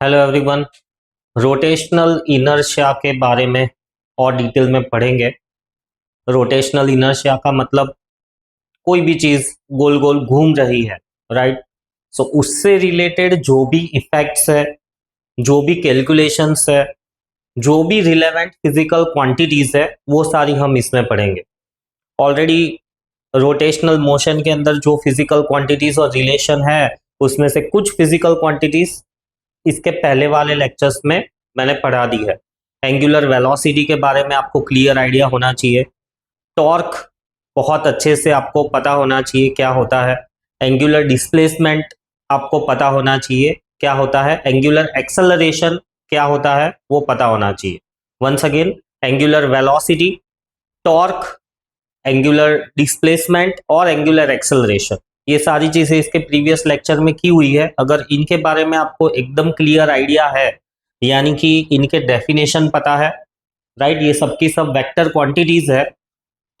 Hello everyone. Rotational inertia के बारे में और डिटेल में पढ़ेंगे। रोटेशनल इनर्शिया का मतलब कोई भी चीज गोल गोल घूम रही है, राइट। सो उससे रिलेटेड जो भी इफेक्ट्स है, जो भी कैलकुलेशंस है, जो भी रिलेवेंट फिजिकल क्वांटिटीज है, वो सारी हम इसमें पढ़ेंगे। ऑलरेडी रोटेशनल मोशन के अंदर जो फिजिकल क्वांटिटीज और रिलेशन है, उसमें से कुछ फिजिकल क्वांटिटीज इसके पहले वाले लेक्चर्स में मैंने पढ़ा दी है। एंगुलर वेलोसिटी के बारे में आपको क्लियर आइडिया होना चाहिए। टॉर्क बहुत अच्छे से आपको पता होना चाहिए क्या होता है। एंगुलर डिस्प्लेसमेंट आपको पता होना चाहिए क्या होता है। एंगुलर एक्सेलरेशन क्या होता है वो पता होना चाहिए। Once again, angular velocity, torque, angular displacement और एंगुलर एक्सेलरेशन, ये सारी चीजें इसके प्रीवियस लेक्चर में की हुई है। अगर इनके बारे में आपको एकदम क्लियर आइडिया है, यानी कि इनके डेफिनेशन पता है, राइट, ये सब की सब वेक्टर क्वांटिटीज है।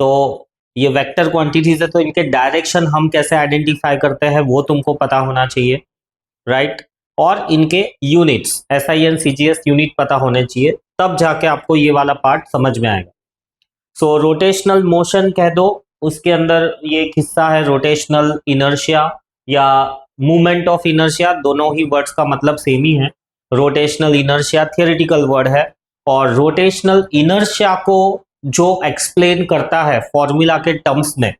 तो ये वेक्टर क्वांटिटीज है तो इनके डायरेक्शन हम कैसे आइडेंटिफाई करते हैं वो तुमको पता होना चाहिए, राइट। और इनके units SI and CGS unit पता होने चाहिए, तब जाके आपको ये वाला पार्ट समझ में आएगा। सो रोटेशनल मोशन कह दो, उसके अंदर ये एक हिस्सा है रोटेशनल इनर्शिया या मूवमेंट ऑफ इनर्शिया। दोनों ही वर्ड्स का मतलब सेम ही है। रोटेशनल इनर्शिया थियोरेटिकल वर्ड है, और रोटेशनल इनर्शिया को जो एक्सप्लेन करता है फॉर्मूला के टर्म्स में,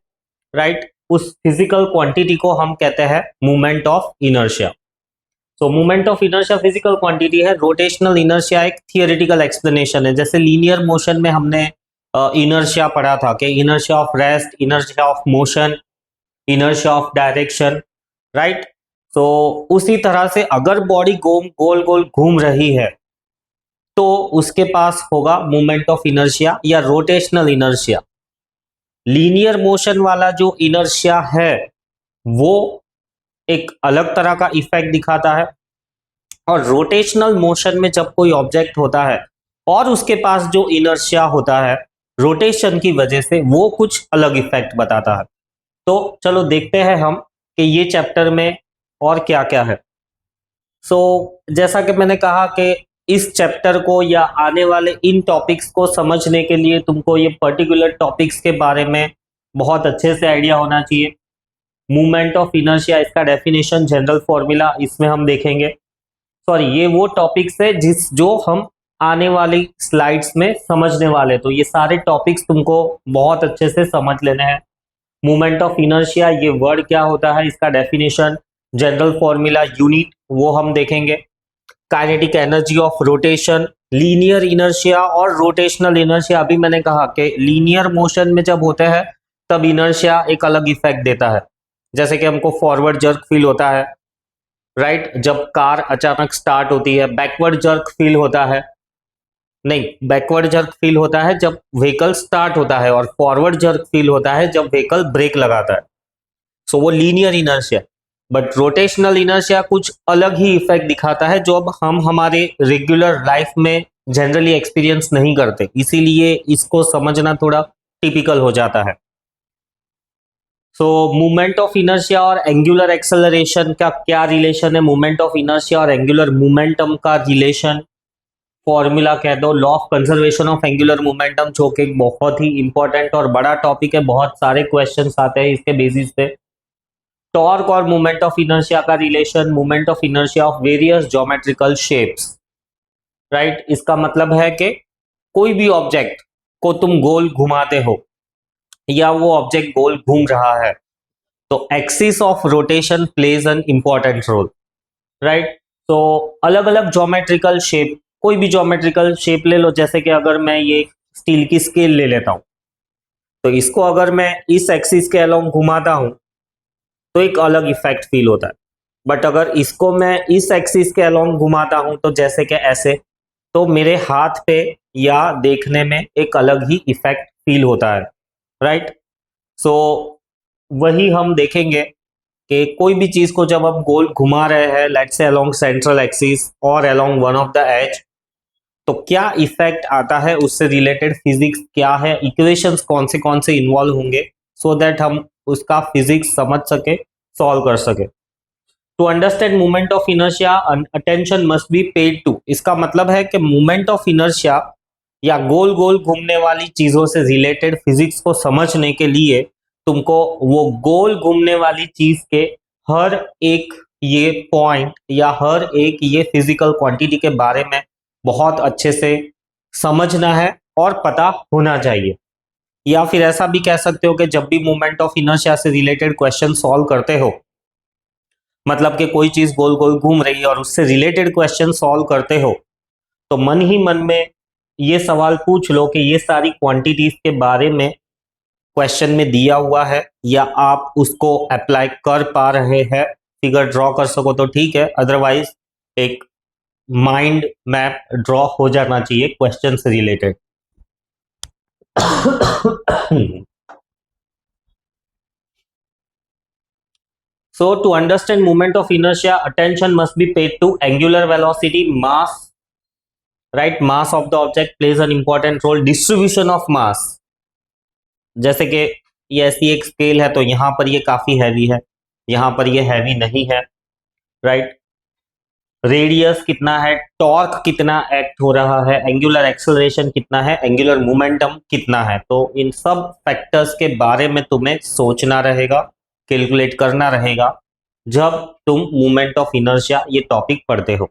राइट, उस फिजिकल क्वांटिटी को हम कहते हैं movement of inertia. So movement of inertia physical quantity है, रोटेशनल इनर्शिया एक थियोरेटिकल एक्सप्लेनेशन है। जैसे लीनियर मोशन में हमने इनर्शिया पढ़ा था कि inertia of rest, inertia of motion, inertia of direction, right. तो उसी तरह से अगर बॉडी गोल गोल घूम रही है तो उसके पास होगा मूवमेंट ऑफ इनर्शिया या रोटेशनल इनर्शिया। लीनियर मोशन वाला जो इनर्शिया है वो एक अलग तरह का इफेक्ट दिखाता है, और रोटेशनल मोशन में जब कोई ऑब्जेक्ट होता है और उसके पास जो इनर्शिया होता है रोटेशन की वजह से, वो कुछ अलग इफेक्ट बताता है। तो चलो देखते हैं हम कि ये चैप्टर में और क्या क्या है। जैसा कि मैंने कहा कि इस चैप्टर को या आने वाले इन टॉपिक्स को समझने के लिए तुमको ये पर्टिकुलर टॉपिक्स के बारे में बहुत अच्छे से आइडिया होना चाहिए। मूवमेंट ऑफ इनर्शिया, इसका डेफिनेशन, जनरल फॉर्मूला इसमें हम देखेंगे। सॉरी, ये वो टॉपिक्स है जो हम आने वाली स्लाइड्स में समझने वाले, तो ये सारे टॉपिक्स तुमको बहुत अच्छे से समझ लेने हैं। मूवमेंट ऑफ इनर्शिया ये वर्ड क्या होता है, इसका डेफिनेशन, जनरल फॉर्मूला, यूनिट, वो हम देखेंगे। Kinetic energy of rotation, linear inertia और रोटेशनल इनर्शिया। अभी मैंने कहा कि लीनियर मोशन में जब होते हैं तब इनर्शिया एक अलग इफेक्ट देता है। जैसे कि हमको फॉरवर्ड जर्क फील होता है, राइट, जब कार अचानक स्टार्ट होती है। बैकवर्ड जर्क फील होता है, नहीं, बैकवर्ड जर्क फील होता है जब व्हीकल स्टार्ट होता है, और फॉरवर्ड जर्क फील होता है जब व्हीकल ब्रेक लगाता है। सो वो linear inertia. But rotational inertia कुछ अलग ही इफेक्ट दिखाता है जो अब हम हमारे रेगुलर लाइफ में जनरली एक्सपीरियंस नहीं करते, इसीलिए इसको समझना थोड़ा टिपिकल हो जाता है। मूवमेंट ऑफ इनर्शिया और एंगुलर एक्सेलरेशन का क्या रिलेशन है? मूवमेंट ऑफ इनर्शिया और एंगुलर मोमेंटम का रिलेशन, फॉर्मूला कह दो, law of conservation of angular momentum, जो कि एक बहुत ही इंपॉर्टेंट और बड़ा टॉपिक है। बहुत सारे क्वेश्चंस आते हैं इसके बेसिस पे। टॉर्क और मोमेंट ऑफ इनर्शिया का relation, moment of inertia of various geometrical shapes, right. इसका मतलब है कि कोई भी ऑब्जेक्ट को तुम गोल घुमाते हो या वो ऑब्जेक्ट गोल घूम रहा है, तो axis of rotation plays an important role, right. तो अलग अलग ज्योमेट्रिकल शेप, कोई भी ज्योमेट्रिकल शेप ले लो। जैसे कि अगर मैं ये स्टील की स्केल ले लेता हूं, तो इसको अगर मैं इस एक्सिस के अलोंग घुमाता हूं तो एक अलग इफेक्ट फील होता है। बट अगर इसको मैं इस एक्सिस के अलोंग घुमाता हूं, तो जैसे कि ऐसे, तो मेरे हाथ पे या देखने में एक अलग ही इफेक्ट फील होता है, राइट। सो वही हम देखेंगे कि कोई भी चीज को जब हम गोल घुमा रहे हैं, let's say along central axis और along one of the edge, तो क्या इफेक्ट आता है, उससे रिलेटेड फिजिक्स क्या है, इक्वेशंस कौन से इन्वॉल्व होंगे, सो दैट हम उसका फिजिक्स समझ सके, सॉल्व कर सके। To understand movement of inertia attention must be paid to, इसका मतलब है कि मूवमेंट ऑफ इनर्शिया या गोल गोल घूमने वाली चीजों से रिलेटेड फिजिक्स को समझने के लिए तुमको वो गोल घूमने वाली चीज के हर एक ये पॉइंट या हर एक ये फिजिकल क्वांटिटी के बारे में बहुत अच्छे से समझना है और पता होना चाहिए। या फिर ऐसा भी कह सकते हो कि जब भी मूवमेंट ऑफ इनर्शिया से रिलेटेड क्वेश्चन सॉल्व करते हो, मतलब कि कोई चीज गोल गोल घूम रही है और उससे रिलेटेड क्वेश्चन सॉल्व करते हो, तो मन ही मन में ये सवाल पूछ लो कि ये सारी क्वांटिटीज के बारे में क्वेश्चन में दिया हुआ है या आप उसको अप्लाई कर पा रहे हैं। फिगर ड्रॉ कर सको तो ठीक है, अदरवाइज एक माइंड मैप ड्रॉ हो जाना चाहिए क्वेश्चन से related. So to understand movement of inertia, attention must be paid to angular velocity, mass, right? Mass of the object plays an important role. Distribution of mass, जैसे कि ये ऐसी एक scale है तो यहाँ पर ये काफी हैवी है, यहाँ पर ये हैवी नहीं है, राइट? रेडियस कितना है, टॉर्क कितना एक्ट हो रहा है, एंगुलर एक्सेलरेशन कितना है, एंगुलर मोमेंटम कितना है, तो इन सब फैक्टर्स के बारे में तुम्हें सोचना रहेगा, कैलकुलेट करना रहेगा जब तुम मूवमेंट ऑफ इनर्शिया ये टॉपिक पढ़ते हो।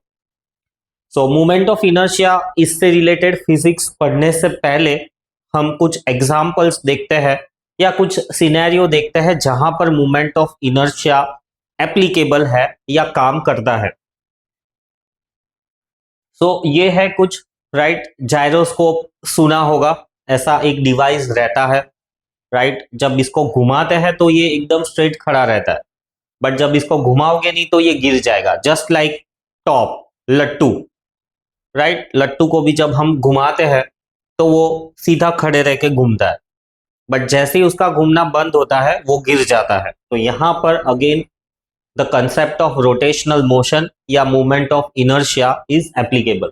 सो मूवमेंट ऑफ इनर्शिया इससे रिलेटेड फिजिक्स पढ़ने से पहले हम कुछ एग्जांपल्स देखते हैं या कुछ सिनेरियो देखते हैं जहां पर मूवमेंट ऑफ इनर्शिया एप्लीकेबल है या काम करता है। ये है कुछ, राइट? जायरोस्कोप सुना होगा, ऐसा एक डिवाइस रहता है, राइट? जब इसको घुमाते हैं तो ये एकदम स्ट्रेट खड़ा रहता है, बट जब इसको घुमाओगे नहीं तो ये गिर जाएगा, जस्ट लाइक टॉप लट्टू, राइट? लट्टू को भी जब हम घुमाते हैं तो वो सीधा खड़े रह के घूमता है, बट जैसे ही उसका घूमना बंद होता है वो गिर जाता है। तो यहां पर again the concept of rotational motion या movement of inertia is applicable.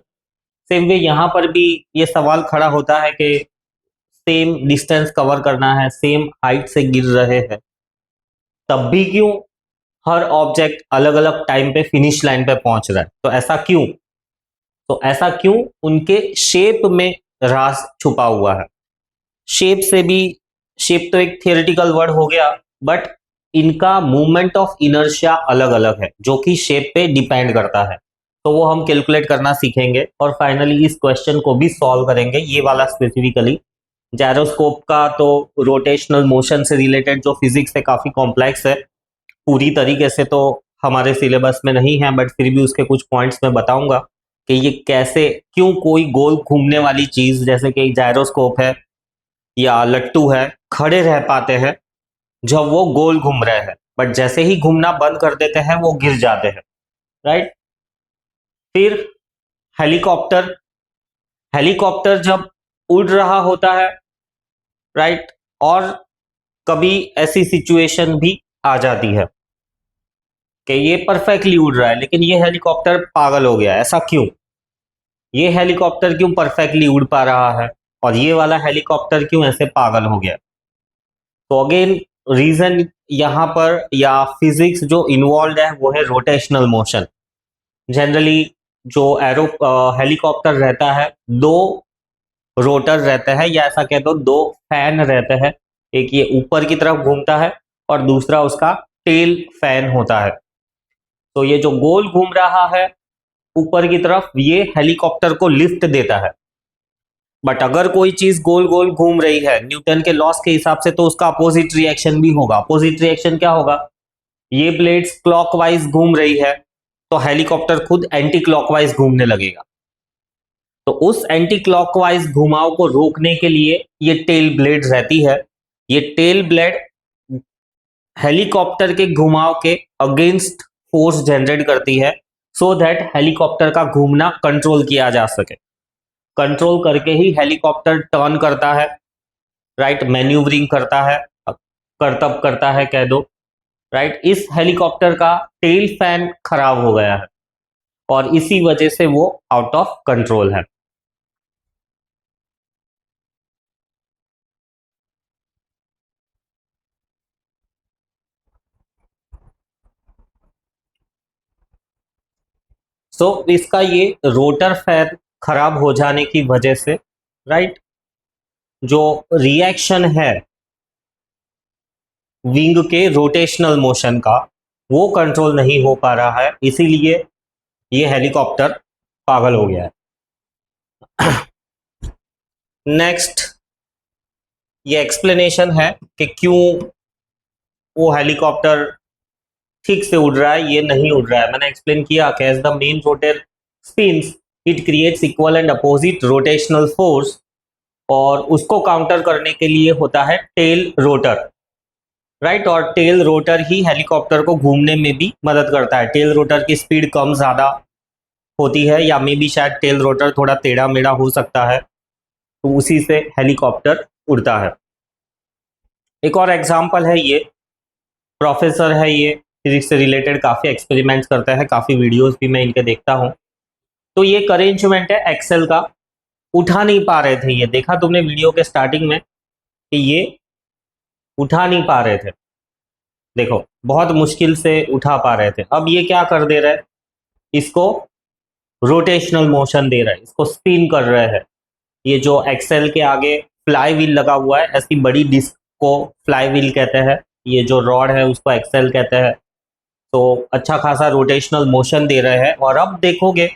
Same way यहाँ पर भी ये सवाल खड़ा होता है कि सेम डिस्टेंस कवर करना है, सेम हाइट से गिर रहे हैं, तब भी क्यों हर ऑब्जेक्ट अलग अलग टाइम पे फिनिश लाइन पे पहुंच रहा है? तो ऐसा क्यों? तो ऐसा क्यों? उनके शेप में राज छुपा हुआ है। शेप से भी, शेप तो एक थियोरेटिकल वर्ड हो गया, बट इनका मूवमेंट ऑफ इनर्शिया अलग अलग है जो कि शेप पे डिपेंड करता है, तो वो हम कैलकुलेट करना सीखेंगे और फाइनली इस क्वेश्चन को भी सॉल्व करेंगे, ये वाला स्पेसिफिकली। जायरोस्कोप का तो रोटेशनल मोशन से रिलेटेड जो फिजिक्स है काफी कॉम्प्लेक्स है, पूरी तरीके से तो हमारे सिलेबस में नहीं है, बट फिर भी उसके कुछ पॉइंट्स मैं बताऊंगा कि ये कैसे, क्यों कोई गोल घूमने वाली चीज जैसे कि जायरोस्कोप है या लट्टू है खड़े रह पाते हैं जब वो गोल घूम रहे हैं, बट जैसे ही घूमना बंद कर देते हैं वो गिर जाते हैं, राइट? फिर हेलीकॉप्टर, हेलीकॉप्टर जब उड़ रहा होता है, राइट? और कभी ऐसी सिचुएशन भी आ जाती है कि ये परफेक्टली उड़ रहा है लेकिन ये हेलीकॉप्टर पागल हो गया, ऐसा क्यों? ये हेलीकॉप्टर क्यों परफेक्टली उड़ पा रहा है और ये वाला हेलीकॉप्टर क्यों ऐसे पागल हो गया? तो अगेन रीजन यहाँ पर या फिजिक्स जो इन्वॉल्व है वो है रोटेशनल मोशन। जनरली जो एरो हेलीकॉप्टर रहता है, दो रोटर रहते हैं या ऐसा कह दो दो फैन रहते हैं, एक ये ऊपर की तरफ घूमता है और दूसरा उसका टेल फैन होता है। तो ये जो गोल घूम रहा है ऊपर की तरफ, ये हेलीकॉप्टर को लिफ्ट देता है, बट अगर कोई चीज गोल गोल घूम रही है न्यूटन के लॉस के हिसाब से तो उसका अपोजिट रिएक्शन भी होगा। अपोजिट रिएक्शन क्या होगा? ये ब्लेड्स क्लॉकवाइज घूम रही है तो हेलीकॉप्टर खुद एंटी क्लॉकवाइज घूमने लगेगा, तो उस एंटी क्लॉकवाइज घुमाव को रोकने के लिए ये टेल ब्लेड रहती है, ये टेल ब्लेड हेलीकॉप्टर के घुमाव के अगेंस्ट फोर्स जनरेट करती है सो दैट हेलीकॉप्टर का घूमना कंट्रोल किया जा सके। कंट्रोल करके ही हेलीकॉप्टर टर्न करता है, राइट? मैन्यूवरिंग करता है, करतब करता है कह दो, राइट? इस हेलीकॉप्टर का टेल फैन खराब हो गया है और इसी वजह से वो आउट ऑफ कंट्रोल है। सो इसका ये रोटर फैन खराब हो जाने की वजह से, राइट, जो रिएक्शन है विंग के रोटेशनल मोशन का, वो कंट्रोल नहीं हो पा रहा है, इसीलिए ये हेलीकॉप्टर पागल हो गया है। नेक्स्ट ये एक्सप्लेनेशन है कि क्यों वो हेलीकॉप्टर ठीक से उड़ रहा है, ये नहीं उड़ रहा है। मैंने एक्सप्लेन किया कि as the main rotor spins it creates equal and opposite rotational force, और उसको काउंटर करने के लिए होता है टेल रोटर, राइट। और टेल रोटर ही हेलीकॉप्टर को घूमने में भी मदद करता है। टेल रोटर की स्पीड कम ज़्यादा होती है, या मे बी शायद टेल रोटर थोड़ा टेढ़ा मेढ़ा हो सकता है, तो उसी से हेलीकॉप्टर उड़ता है। एक और एग्जाम्पल है, ये प्रोफेसर है, ये फिजिक्स से रिलेटेड काफ़ी एक्सपेरिमेंट्स करता है, काफ़ी वीडियोस भी मैं इनके देखता हूँ। तो ये एक अरेंजमेंट है एक्सेल का, उठा नहीं पा रहे थे, ये देखा तुमने वीडियो के स्टार्टिंग में कि ये उठा नहीं पा रहे थे, देखो बहुत मुश्किल से उठा पा रहे थे। अब ये क्या कर दे रहा है, इसको रोटेशनल मोशन दे रहा है, इसको स्पिन कर रहे हैं। ये जो एक्सेल के आगे फ्लाई व्हील लगा हुआ है, ऐसी बड़ी डिस्क को फ्लाई व्हील कहते हैं, ये जो रॉड है उसको एक्सेल कहते हैं। तो अच्छा खासा रोटेशनल मोशन दे रहे हैं, और अब देखोगे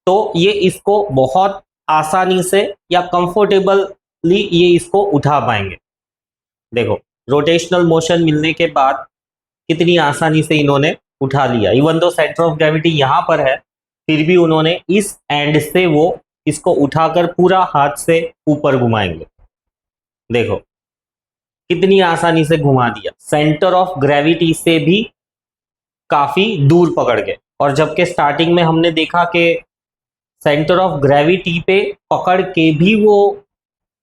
तो ये इसको बहुत आसानी से या कंफर्टेबली ये इसको उठा पाएंगे। देखो रोटेशनल मोशन मिलने के बाद कितनी आसानी से इन्होंने उठा लिया। Even though centre of gravity यहाँ पर है, फिर भी उन्होंने इस एंड से वो इसको उठाकर पूरा हाथ से ऊपर घुमाएंगे। देखो कितनी आसानी से घुमा दिया, सेंटर ऑफ ग्रेविटी से भी काफी दूर पकड़ के। और जबकि स्टार्टिंग में हमने देखा कि सेंटर ऑफ ग्रेविटी पे पकड़ के भी वो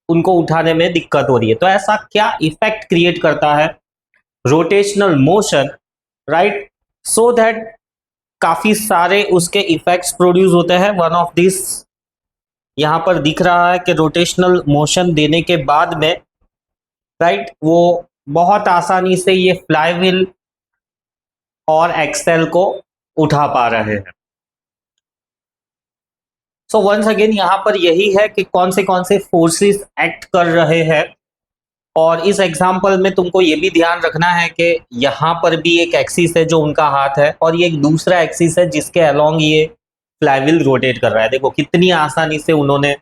उनको उठाने में दिक्कत हो रही है। तो ऐसा क्या इफेक्ट क्रिएट करता है rotational motion, right, so that काफी सारे उसके इफेक्ट्स प्रोड्यूस होते हैं। वन ऑफ दिस यहां पर दिख रहा है कि रोटेशनल मोशन देने के बाद में, राइट, वो बहुत आसानी से ये फ्लाईव्हील और एक्सेल को उठा पा रहे हैं। सो वंस अगेन यहां पर यही है कि कौन से फोर्सेस एक्ट कर रहे हैं। और इस एग्जाम्पल में तुमको ये भी ध्यान रखना है कि यहाँ पर भी एक एक्सिस है जो उनका हाथ है, और ये एक दूसरा एक्सिस है जिसके अलोंग ये फ्लाईव्हील रोटेट कर रहा है। देखो कितनी आसानी से उन्होंने,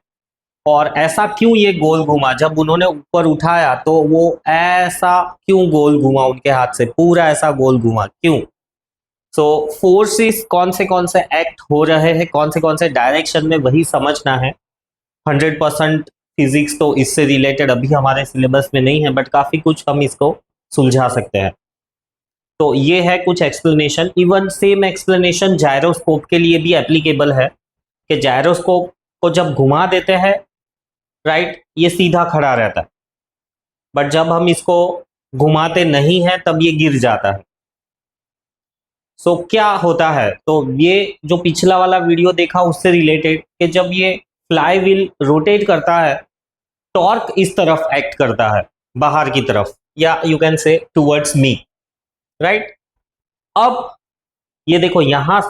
और ऐसा क्यों ये गोल घूमा, जब उन्होंने ऊपर उठाया तो वो ऐसा क्यों गोल घूमा, उनके हाथ से पूरा ऐसा गोल घूमा क्यों। सो फोर्सेस कौन से एक्ट हो रहे हैं, कौन से डायरेक्शन में, वही समझना है। 100% फिजिक्स तो इससे रिलेटेड अभी हमारे सिलेबस में नहीं है, बट काफ़ी कुछ हम इसको सुलझा सकते हैं। तो ये है कुछ explanation. Even same explanation gyroscope के लिए भी एप्लीकेबल है कि जायरोस्कोप को जब घुमा देते हैं, राइट, ये सीधा खड़ा रहता है, बट जब हम इसको घुमाते नहीं हैं तब ये गिर जाता है। सो क्या होता है, तो ये जो पिछला वाला वीडियो देखा उससे रिलेटेड कि जब ये फ्लाई व्हील रोटेट करता है, टॉर्क इस तरफ एक्ट करता है, बाहर की तरफ, या you can say towards me, right. अब ये देखो यहां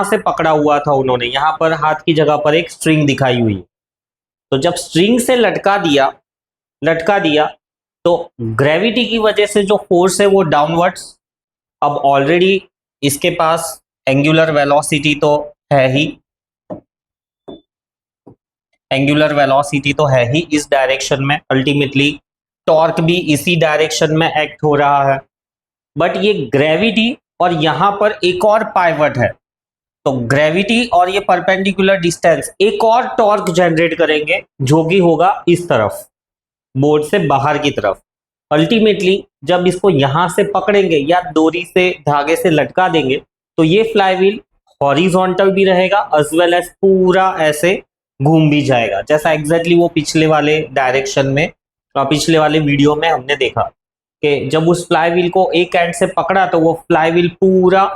से पकड़ा हुआ था उन्होंने, यहां पर हाथ की जगह पर एक स्ट्रिंग दिखाई हुई है। तो जब स्ट्रिंग से लटका दिया तो ग्रेविटी की वजह से जो फोर्स है वो डाउनवर्ड्स। अब ऑलरेडी इसके पास एंगुलर वेलोसिटी तो है ही, एंगुलर वेलोसिटी तो है ही इस डायरेक्शन में, अल्टीमेटली टॉर्क भी इसी डायरेक्शन में एक्ट हो रहा है। बट ये ग्रेविटी और यहां पर एक और पाइवट है, तो ग्रेविटी और ये परपेंडिकुलर डिस्टेंस एक और टॉर्क जनरेट करेंगे जो कि होगा इस तरफ, बोर्ड से बाहर की तरफ। अल्टीमेटली जब इसको यहां से पकड़ेंगे या डोरी से धागे से लटका देंगे तो ये फ्लाईव्हील हॉरिजॉन्टल भी रहेगा एज वेल एज पूरा ऐसे घूम भी जाएगा, जैसा एग्जैक्टली वो पिछले वाले डायरेक्शन में, पिछले वाले वीडियो में हमने देखा कि जब उस फ्लाईव्हील को एक एंड से पकड़ा तो वो फ्लाईव्हील पूरा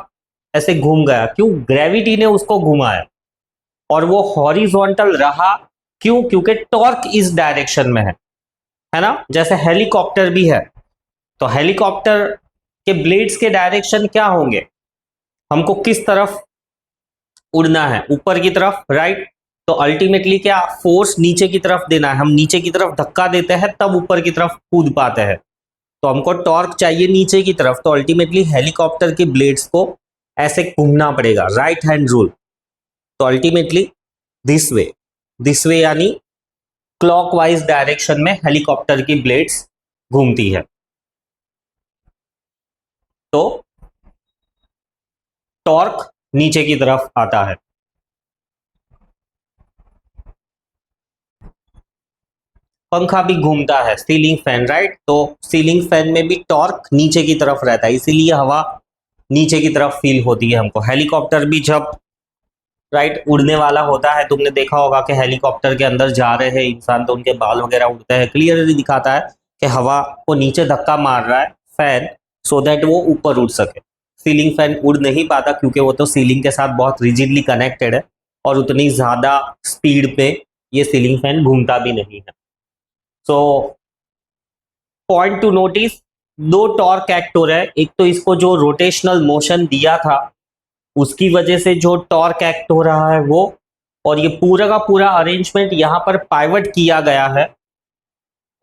ऐसे घूम गया। क्यों? ग्रेविटी ने उसको घुमाया, और वो हॉरिजॉन्टल रहा। क्यों? क्योंकि टॉर्क इस डायरेक्शन में है ना। जैसे हेलीकॉप्टर भी है, तो हेलीकॉप्टर के ब्लेड्स के डायरेक्शन क्या होंगे, हमको किस तरफ उड़ना है ऊपर की तरफ, राइट। तो अल्टीमेटली क्या, फोर्स नीचे की तरफ देना है, हम नीचे की तरफ धक्का देते हैं तब ऊपर की तरफ कूद पाते हैं, तो हमको टॉर्क चाहिए नीचे की तरफ, तो अल्टीमेटली हेलीकॉप्टर की ब्लेड्स को ऐसे घूमना पड़ेगा, राइट हैंड रूल। तो अल्टीमेटली दिस वे यानी क्लॉकवाइज डायरेक्शन में हेलीकॉप्टर की ब्लेड्स घूमती है। तो टॉर्क नीचे की तरफ आता है। पंखा भी घूमता है, सीलिंग फैन, राइट। तो सीलिंग फैन में भी टॉर्क नीचे की तरफ रहता है, इसीलिए हवा नीचे की तरफ फील होती है हमको। हेलीकॉप्टर भी जब राइट उड़ने वाला होता है, तुमने देखा होगा कि हेलीकॉप्टर के अंदर जा रहे हैं इंसान तो उनके बाल वगैरह उड़ते हैं, क्लियरली दिखाता है कि हवा को नीचे धक्का मार रहा है फैन, सो दैट वो ऊपर उड़ सके। सीलिंग फैन उड़ नहीं पाता क्योंकि वो तो सीलिंग के साथ बहुत रिजिडली कनेक्टेड है और उतनी ज्यादा स्पीड पे ये सीलिंग फैन घूमता भी नहीं है। सो पॉइंट टू नोटिस, दो टॉर्क एक्ट हो रहा है, एक तो इसको जो रोटेशनल मोशन दिया था उसकी वजह से जो टॉर्क एक्ट हो रहा है वो, और ये पूरा का पूरा अरेंजमेंट यहाँ पर पाइवट किया गया है,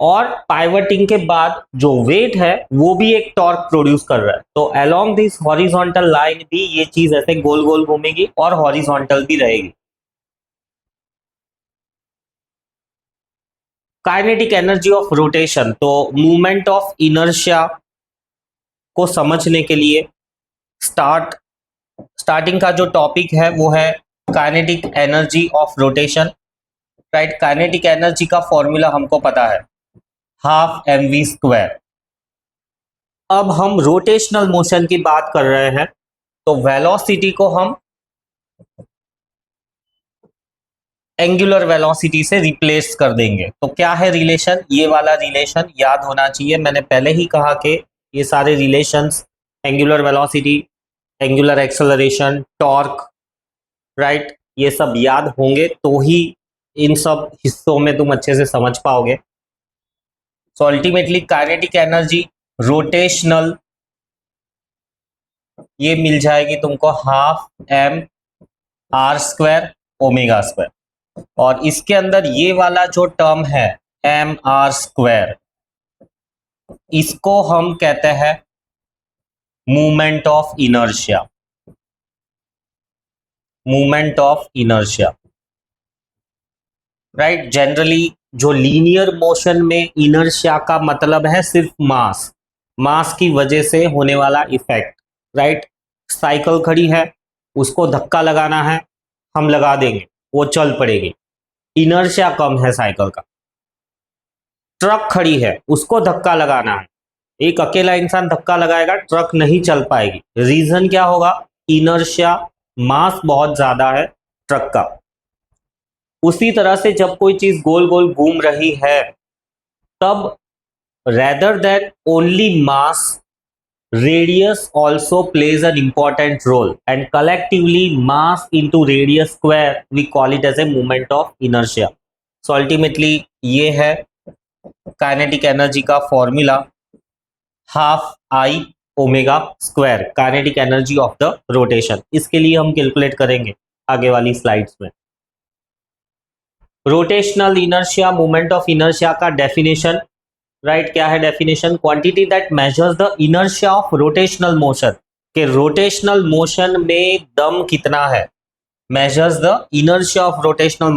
और पाइवटिंग के बाद जो वेट है वो भी एक टॉर्क प्रोड्यूस कर रहा है। तो अलोंग दिस हॉरिजॉन्टल लाइन भी ये चीज ऐसे गोल गोल घूमेगी और हॉरिजॉन्टल भी रहेगी। काइनेटिक एनर्जी ऑफ रोटेशन, तो मूवमेंट ऑफ इनर्शिया को समझने के लिए स्टार्टिंग का जो टॉपिक है वो है kinetic energy of rotation, right. Kinetic energy का फॉर्मूला हमको पता है, हाफ mv²। अब हम रोटेशनल मोशन की बात कर रहे हैं, तो वेलोसिटी को हम एंगुलर वेलोसिटी से रिप्लेस कर देंगे। तो क्या है रिलेशन, ये वाला रिलेशन याद होना चाहिए। मैंने पहले ही कहा कि ये सारे relations, angular velocity, angular acceleration, torque, right, ये सब याद होंगे तो ही इन सब हिस्सों में तुम अच्छे से समझ पाओगे। So ultimately kinetic energy rotational ये मिल जाएगी तुमको हाफ mr²ω², और इसके अंदर ये वाला जो टर्म है mr², इसको हम कहते हैं movement of inertia. Movement of inertia, right. Generally जो लीनियर मोशन में इनर्शिया का मतलब है सिर्फ मास की वजह से होने वाला इफेक्ट, राइट। साइकिल खड़ी है, उसको धक्का लगाना है, हम लगा देंगे, वो चल पड़ेगी, इनर्शिया कम है साइकिल का। ट्रक खड़ी है, उसको धक्का लगाना है, एक अकेला इंसान धक्का लगाएगा, ट्रक नहीं चल पाएगी। रीजन क्या होगा, इनर्शिया, मास बहुत ज्यादा है ट्रक का। उसी तरह से जब कोई चीज गोल गोल घूम रही है तब rather than only mass, radius also plays an important role, and collectively mass into radius square we call it as a moment of inertia. So ultimately ये है काइनेटिक एनर्जी का formula, half I ω², kinetic energy of the rotation. इसके लिए हम calculate करेंगे आगे वाली slides में। Rotational inertia, movement of inertia का डेफिनेशन, राइट, क्या है definition, quantity that measures the inertia of rotational motion, के रोटेशनल मोशन में दम कितना है। Measures the inertia of rotational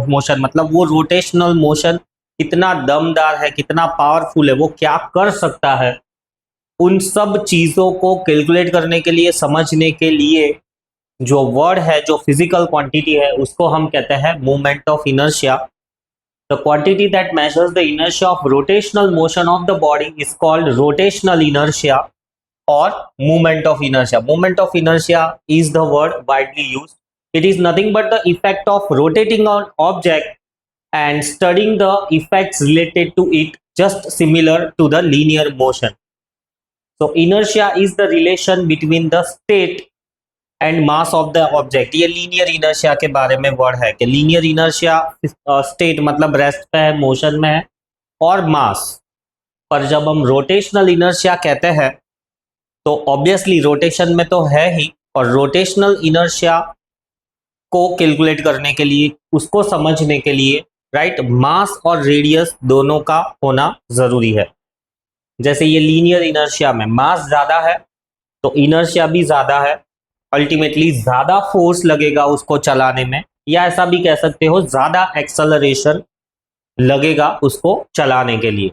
motion मतलब वो रोटेशनल मोशन कितना दमदार है, कितना पावरफुल है, वो क्या कर सकता है। उन सब चीजों को कैलकुलेट करने के लिए, समझने के लिए जो वर्ड है, जो फिजिकल क्वांटिटी है, उसको हम कहते हैं movement of inertia. The quantity that measures the inertia of rotational motion of the body is called rotational inertia or moment of inertia. Moment of inertia is the word widely used. It is nothing but the effect of rotating an object and studying the effects related to it, just similar to the linear motion. So inertia is the relation between the state and mass of the object. ये linear inertia के बारे में word है कि linear inertia state मतलब rest पे है, motion में है, और मास। पर जब हम रोटेशनल इनर्शिया कहते हैं तो ऑब्वियसली रोटेशन में तो है ही, और रोटेशनल इनर्शिया को कैलकुलेट करने के लिए, उसको समझने के लिए, राइट, मास और रेडियस दोनों का होना जरूरी है। जैसे ये लीनियर इनर्शिया में मास ज्यादा है तो इनर्शिया भी ज्यादा है, अल्टीमेटली ज्यादा फोर्स लगेगा उसको चलाने में, या ऐसा भी कह सकते हो ज्यादा एक्सेलरेशन लगेगा उसको चलाने के लिए।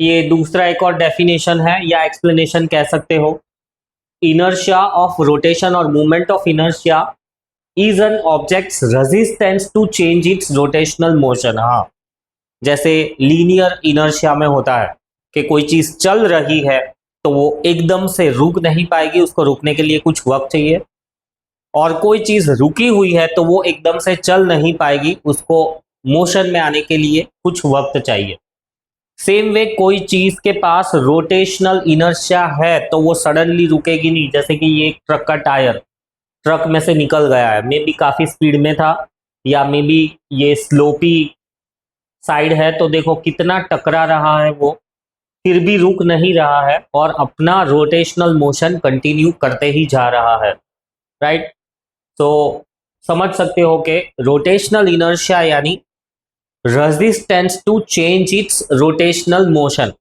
ये दूसरा एक और डेफिनेशन है या एक्सप्लेनेशन कह सकते हो। इनर्शिया ऑफ रोटेशन और movement of inertia is an object's resistance to change its rotational motion. हाँ, जैसे लीनियर इनर्शिया में होता है कि कोई चीज चल रही है तो वो एकदम से रुक नहीं पाएगी, उसको रुकने के लिए कुछ वक्त चाहिए, और कोई चीज रुकी हुई है तो वो एकदम से चल नहीं पाएगी, उसको मोशन में आने के लिए कुछ वक्त चाहिए। सेम वे कोई चीज के पास रोटेशनल इनर्शिया है तो वो सडनली रुकेगी नहीं। जैसे कि ये ट्रक का टायर ट्रक में से निकल गया है, मे बी काफी स्पीड में था, या मे बी ये स्लोपी साइड है, तो देखो कितना टकरा रहा है वो, फिर भी रुक नहीं रहा है और अपना रोटेशनल मोशन कंटिन्यू करते ही जा रहा है, राइट। तो समझ सकते हो कि रोटेशनल इनर्शिया यानी resistance to change its rotational motion.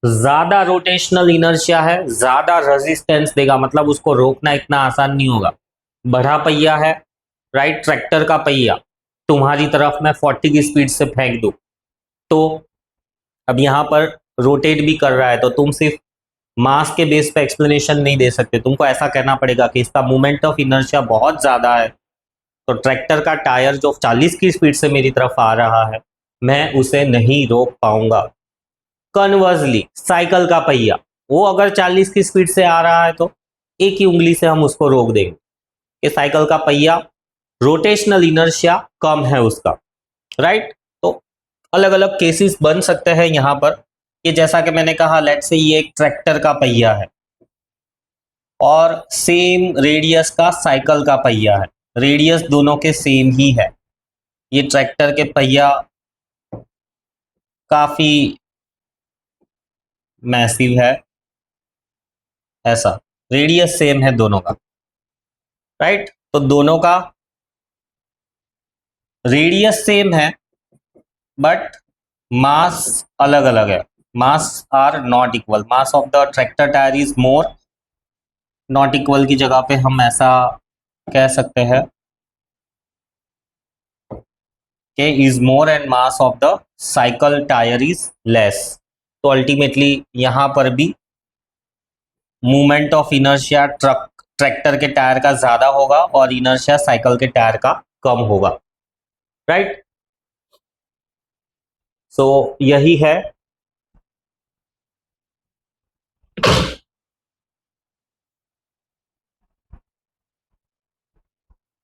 ज्यादा रोटेशनल इनर्शिया है, ज्यादा रेजिस्टेंस देगा, मतलब उसको रोकना इतना आसान नहीं होगा। बड़ा पहिया है, राइट, ट्रैक्टर का पहिया तुम्हारी तरफ मैं 40 की स्पीड से फेंक दूं तो अब यहां पर रोटेट भी कर रहा है, तो तुम सिर्फ मास के बेस पे एक्सप्लेनेशन नहीं दे सकते, तुमको ऐसा कहना पड़ेगा कि इसका मोमेंट ऑफ इनर्शिया बहुत ज्यादा है, तो ट्रैक्टर का टायर जो 40 की स्पीड से मेरी तरफ आ रहा है मैं उसे नहीं रोक पाऊंगा। कन्वर्सली साइकिल का पहिया, वो अगर 40 की स्पीड से आ रहा है तो एक ही उंगली से हम उसको रोक देंगे कि साइकिल का पहिया रोटेशनल इनर्शिया कम है उसका, राइट। तो अलग अलग केसेस बन सकते हैं यहाँ पर कि जैसा कि मैंने कहा, लेट से ये एक ट्रैक्टर का पहिया है और सेम रेडियस का साइकिल का पहिया है, रेडियस दोनों के सेम ही है। ये ट्रैक्टर के पहिया काफी मैसिव है, ऐसा रेडियस सेम है दोनों का, राइट। तो दोनों का रेडियस सेम है बट मास अलग अलग है, mass are not equal, mass of the tractor tyre is more, not equal की जगह पे हम ऐसा कह सकते हैं कि is more and mass of the cycle tyre is less. तो अल्टीमेटली यहां पर भी मूवमेंट ऑफ इनर्शिया ट्रैक्टर के टायर का ज्यादा होगा और इनर्शिया साइकिल के टायर का कम होगा, राइट। सो यही है।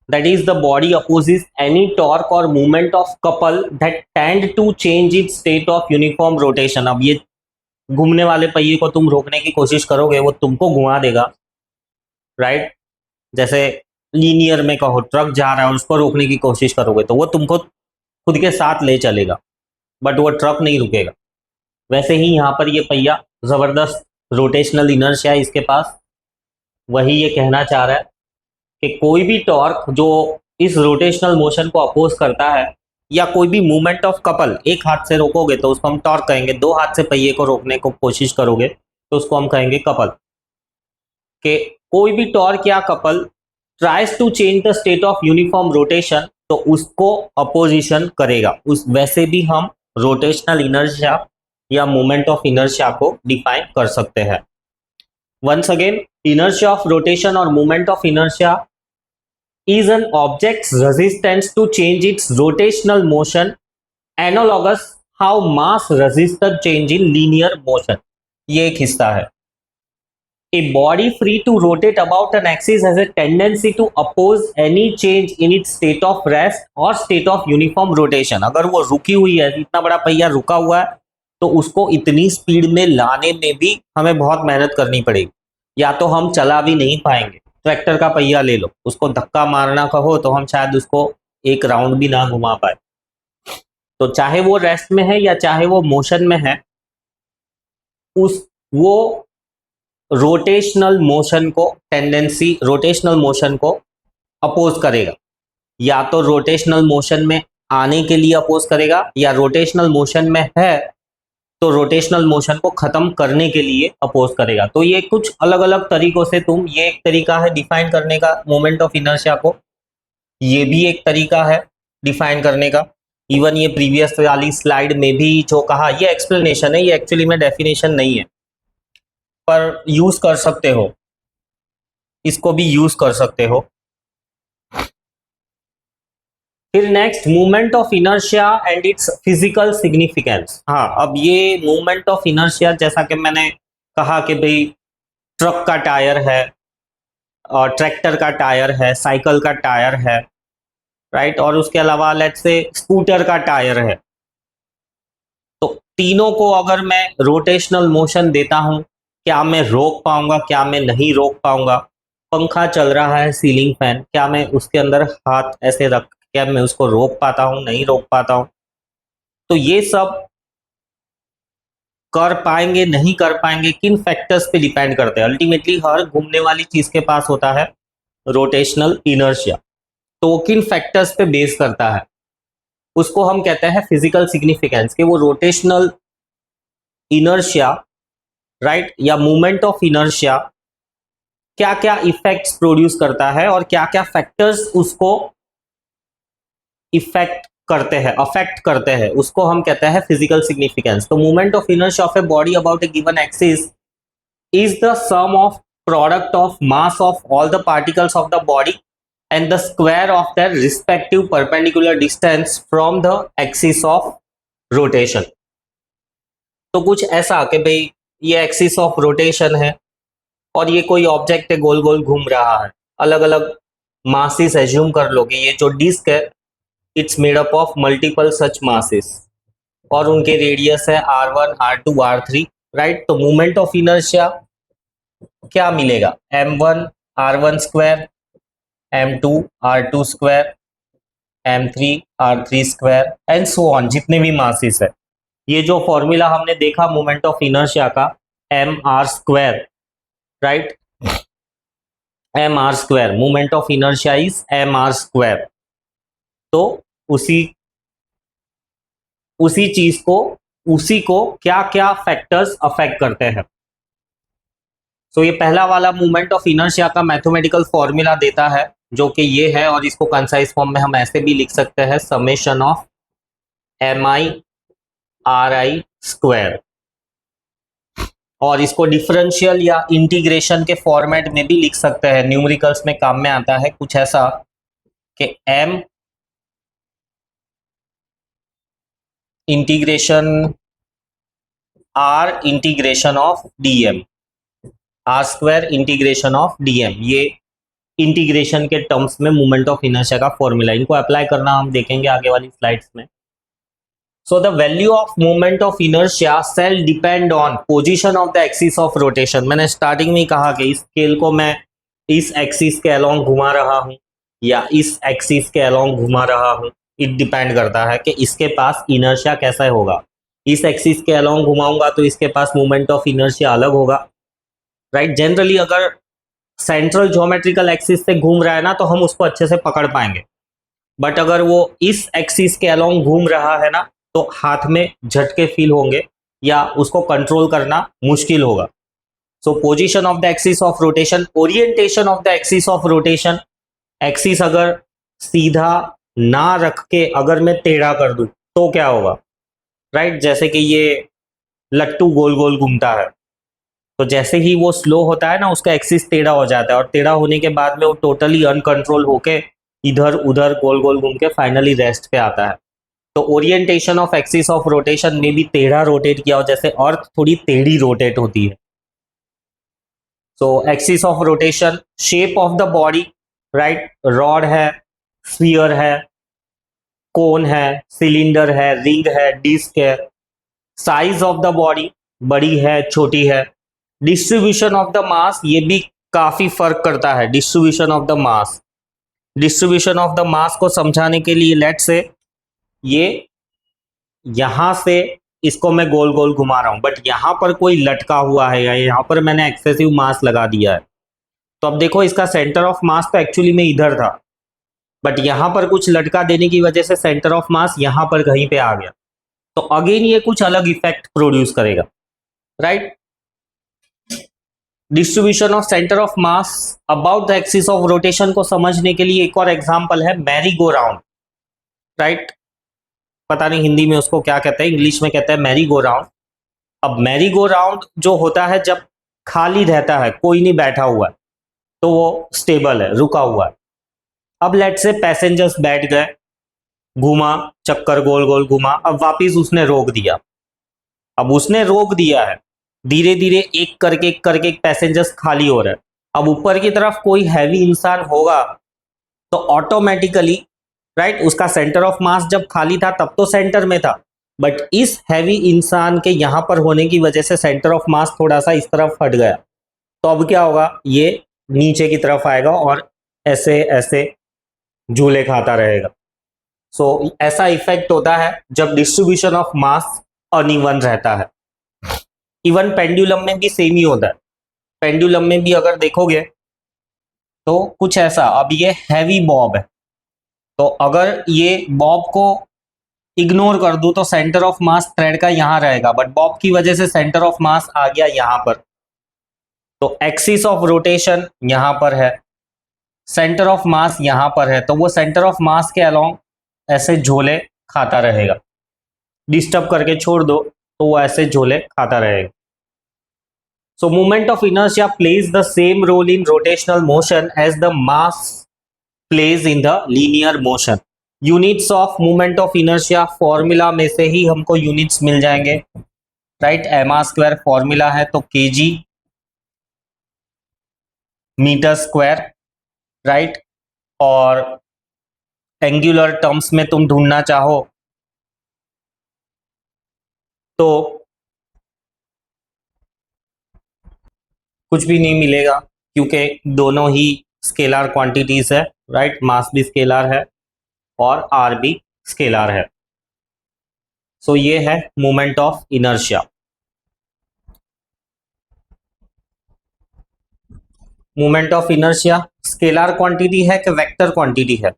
That is, the body opposes any torque or movement of couple that tend to change its state of uniform rotation। अब ये घूमने वाले पहिए को तुम रोकने की कोशिश करोगे वो तुमको घुमा देगा, राइट। जैसे लीनियर में कहो ट्रक जा रहा है उसको रोकने की कोशिश करोगे तो वो तुमको खुद के साथ ले चलेगा बट वो ट्रक नहीं रुकेगा। वैसे ही यहाँ पर ये पहिया जबरदस्त रोटेशनल इनर्शिया है इसके पास, वही ये कहना चाह रहा है कि कोई भी टॉर्क जो इस रोटेशनल मोशन को अपोज करता है, या कोई भी मूवमेंट ऑफ कपल, एक हाथ से रोकोगे तो उसको हम टॉर्क कहेंगे, दो हाथ से पहिए को रोकने को कोशिश करोगे तो उसको हम कहेंगे कपल। कि कोई भी टॉर्क या couple tries to change the state of uniform rotation तो उसको अपोजिशन करेगा, उस वैसे भी हम रोटेशनल इनर्शिया या मोमेंट ऑफ इनर्शिया को डिफाइन कर सकते हैं। Once again, inertia of rotation और moment of inertia is an object's resistance to change its rotational motion, analogous how mass resists the change in linear motion। ये एक हिस्सा है। A body free to rotate about an axis has a tendency to oppose any change in its state of rest or state of uniform rotation। अगर वो रुकी हुई है, इतना बड़ा पहिया रुका हुआ है तो उसको इतनी स्पीड में लाने में भी हमें बहुत मेहनत करनी पड़ेगी, या तो हम चला भी नहीं पाएंगे। ट्रैक्टर का पहिया ले लो, उसको धक्का मारना कहो तो हम शायद उसको एक राउंड भी ना घुमा पाए। तो चाहे वो रेस्ट में है या चाहे वो मोशन में है, उस वो रोटेशनल मोशन को अपोज करेगा, या तो रोटेशनल मोशन में आने के लिए अपोज करेगा, या रोटेशनल मोशन में है तो रोटेशनल मोशन को खत्म करने के लिए अपोज करेगा। तो ये कुछ अलग अलग तरीकों से तुम, ये एक तरीका है डिफाइन करने का मोमेंट ऑफ इनर्शिया को, ये भी एक तरीका है डिफाइन करने का। इवन ये प्रीवियस वाली स्लाइड में भी जो कहा, ये एक्सप्लेनेशन है, ये एक्चुअली में डेफिनेशन नहीं है, पर यूज कर सकते हो, इसको भी यूज कर सकते हो। फिर next, movement of inertia and it's physical significance. हाँ, अब ये मूवमेंट ऑफ इनर्शिया, जैसा कि मैंने कहा कि भाई ट्रक का टायर है और ट्रैक्टर का टायर है, साइकिल का टायर है, राइट, और उसके अलावा लेट्स से स्कूटर का टायर है। तो तीनों को अगर मैं रोटेशनल मोशन देता हूं, क्या मैं रोक पाऊंगा, क्या मैं नहीं रोक पाऊंगा? पंखा चल रहा है, सीलिंग फैन, क्या मैं उसके अंदर हाथ ऐसे रख, क्या मैं उसको रोक पाता हूं, नहीं रोक पाता हूं? तो ये सब कर पाएंगे नहीं कर पाएंगे किन फैक्टर्स पे डिपेंड करते हैं। अल्टीमेटली हर घूमने वाली चीज के पास होता है रोटेशनल इनर्शिया, तो वो किन फैक्टर्स पे बेस करता है, उसको हम कहते हैं फिजिकल सिग्निफिकेंस, कि वो रोटेशनल इनर्शिया, राइट, या मूवमेंट ऑफ इनर्शिया क्या क्या इफेक्ट्स प्रोड्यूस करता है और क्या क्या फैक्टर्स उसको इफेक्ट करते हैं, अफेक्ट करते हैं, उसको हम कहते हैं फिजिकल सिग्निफिकेंस। तो movement of inertia of a body about A given axis is the sum of product of mass of all the particles of the body and the square of their respective perpendicular distance from the axis of rotation। तो कुछ ऐसा कि भाई ये axis of rotation है और ये कोई ऑब्जेक्ट है, गोल गोल घूम रहा है, अलग अलग मासेस एज्यूम कर लोगे, ये जो डिस्क है it's made up of multiple such masses और उनके रेडियस है r1 r2 r3, राइट। तो मूवमेंट ऑफ इनर्शिया क्या मिलेगा, m1 r1 square, m2 r2 square, m3 r3 square and so on, जितने भी मासेस है। ये जो फॉर्मूला हमने देखा मोमेंट ऑफ इनर्शिया का, M R square, right, M R square, moment of inertia is M R square. तो उसी चीज को, उसी को क्या क्या फैक्टर्स अफेक्ट करते हैं। सो ये पहला वाला मूवमेंट ऑफ इनर्शिया का मैथमेटिकल फॉर्मूला देता है, जो कि ये है, और इसको कंसाइज फॉर्म में हम ऐसे भी लिख सकते हैं, summation of M I R I square. और इसको डिफरेंशियल या इंटीग्रेशन के फॉर्मेट में भी लिख सकते हैं, न्यूमेरिकल्स में काम में आता है कुछ ऐसा कि m integration r integration of dm, R square integration of dm, ये इंटीग्रेशन के टर्म्स में मूवमेंट ऑफ इनर्शिया का फॉर्मूला। इनको अप्लाई करना हम देखेंगे आगे वाली स्लाइड्स में। So the value of moment of inertia shall depend on position of the axis of rotation। मैंने स्टार्टिंग में कहा कि इस स्केल को मैं इस एक्सिस के अलोंग घुमा रहा हूं या इस एक्सिस के अलोंग घुमा रहा हूं, इट डिपेंड करता है कि इसके पास इनर्शिया कैसा होगा। इस एक्सिस के अलोंग घुमाऊंगा तो इसके पास मोमेंट ऑफ इनर्शिया अलग होगा, राइट। जनरली अगर सेंट्रल ज्योमेट्रिकल एक्सिस से घूम रहा है ना, तो हम उसको अच्छे से पकड़ पाएंगे, बट अगर वो इस एक्सिस के अलोंग घूम रहा है ना, तो हाथ में झटके फील होंगे या उसको कंट्रोल करना मुश्किल होगा। सो position of the axis of rotation, orientation of the axis of rotation, axis अगर सीधा ना रख के अगर मैं टेढ़ा कर दूं तो क्या होगा, राइट। जैसे कि ये लट्टू गोल गोल घूमता है, तो जैसे ही वो स्लो होता है ना, उसका एक्सिस टेढ़ा हो जाता है, और टेढ़ा होने के बाद में वो टोटली अनकंट्रोल होके इधर उधर गोल गोल घूम के फाइनली रेस्ट पे आता है। तो orientation of axis of rotation में भी टेढ़ा रोटेट किया हो, जैसे अर्थ थोड़ी टेढ़ी रोटेट होती है। So axis of rotation, shape of the body, right, rod है, स्फीयर है, कोन है, सिलेंडर है, रिंग है, डिस्क है। साइज ऑफ द बॉडी, बड़ी है छोटी है। डिस्ट्रीब्यूशन ऑफ द मास, ये भी काफी फर्क करता है, distribution of the mass. Distribution of the mass को समझाने के लिए लेट्स से ये यहां से इसको मैं गोल गोल घुमा रहा हूं, बट यहां पर कोई लटका हुआ है या यहां पर मैंने एक्सेसिव मास लगा दिया है, तो अब देखो इसका सेंटर ऑफ मास तो एक्चुअली में इधर था, बट यहां पर कुछ लटका देने की वजह से सेंटर ऑफ मास यहां पर कहीं पे आ गया, तो अगेन ये कुछ अलग इफेक्ट प्रोड्यूस करेगा, right. Distribution of centre of mass about the axis of rotation को समझने के लिए एक और एग्जांपल है मैरी गो राउंड, राइट। पता नहीं हिंदी में उसको क्या कहते हैं, इंग्लिश में कहते हैं मैरी गो राउंड। अब मैरी गो राउंड जो होता है जब खाली रहता है, कोई नहीं बैठा हुआ है, तो वो स्टेबल है, रुका हुआ है। अब लेट से पैसेंजर्स बैठ गए, घूमा चक्कर, गोल गोल घूमा, अब वापिस उसने रोक दिया। अब उसने रोक दिया है, धीरे धीरे एक करके पैसेंजर्स खाली हो रहे हैं। अब ऊपर की तरफ कोई हैवी इंसान होगा तो ऑटोमेटिकली, राइट, उसका सेंटर ऑफ मास जब खाली था तब तो सेंटर में था, बट इस हैवी इंसान के यहां पर होने की वजह से सेंटर ऑफ मास थोड़ा सा इस तरफ हट गया। तो अब क्या होगा, ये नीचे की तरफ आएगा और ऐसे ऐसे झूले खाता रहेगा। सो ऐसा इफेक्ट होता है जब डिस्ट्रीब्यूशन ऑफ मास अनइवन रहता है। इवन पेंडुलम में भी सेम ही होता है। पेंडुलम में भी अगर देखोगे तो कुछ ऐसा, अब ये हैवी बॉब है, तो अगर ये बॉब को इग्नोर कर दूं तो सेंटर ऑफ मास थ्रेड का यहां रहेगा, बट बॉब की वजह से सेंटर ऑफ मास आ गया यहां पर, तो एक्सिस ऑफ रोटेशन यहां पर है, सेंटर ऑफ मास यहां पर है, तो वो सेंटर ऑफ मास के अलोंग ऐसे झोले खाता रहेगा। डिस्टर्ब करके छोड़ दो तो वो ऐसे झोले खाता रहेगा। So moment of inertia plays the same role in rotational motion as the mass plays in the linear motion. Units of moment of inertia formula में से ही हमको यूनिट्स मिल जाएंगे, राइट। एम स्क्वायर फॉर्मूला है तो केजी मीटर स्क्वायर, राइट। और angular terms में तुम ढूंढना चाहो तो कुछ भी नहीं मिलेगा, क्योंकि दोनों ही स्केलर क्वांटिटीज है, राइट। मास भी स्केलर है और आर भी स्केलर है। सो ये है moment of inertia. Moment of inertia scalar quantity है कि वेक्टर क्वांटिटी है?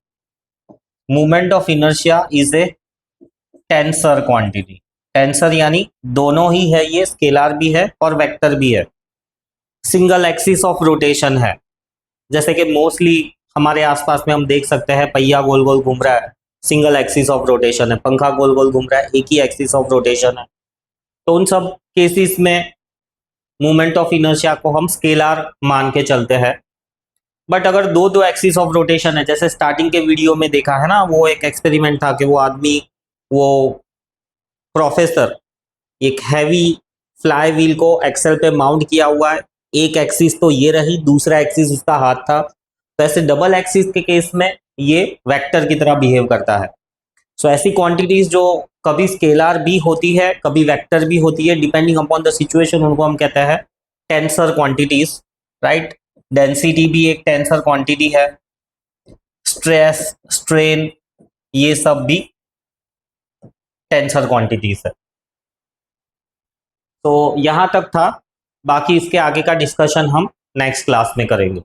Moment of inertia is a tensor quantity. Tensor यानी दोनों ही है, ये स्केलर भी है और वेक्टर भी है। सिंगल एक्सिस ऑफ रोटेशन है, जैसे कि मोस्टली हमारे आसपास में हम देख सकते हैं पहिया गोल गोल घूम रहा है, सिंगल एक्सिस ऑफ रोटेशन है। पंखा गोल गोल घूम रहा है, एक ही एक्सिस ऑफ रोटेशन है। तो उन सब केसेस में मोमेंट ऑफ इनर्शिया को हम स्केलर मान के चलते हैं। बट अगर दो दो एक्सिस ऑफ रोटेशन है, जैसे स्टार्टिंग के वीडियो में देखा है ना, वो एक एक्सपेरिमेंट था कि वो आदमी, वो प्रोफेसर एक हैवी फ्लाई व्हील को एक्सेल पे माउंट किया हुआ है, एक एक्सिस तो ये रही, दूसरा एक्सिस उसका हाथ था। तो ऐसे डबल एक्सिस के केस में ये वेक्टर की तरह बिहेव करता है। सो ऐसी क्वांटिटीज जो कभी स्केलर भी होती है कभी वेक्टर भी होती है, डिपेंडिंग अपॉन द सिचुएशन, उनको हम कहते हैं टेंसर क्वांटिटीज, राइट। डेंसिटी भी एक टेंसर क्वांटिटी है, स्ट्रेस, स्ट्रेन, ये सब भी टेंसर क्वांटिटीज है। तो यहां तक था, बाकी इसके आगे का डिस्कशन हम नेक्स्ट क्लास में करेंगे।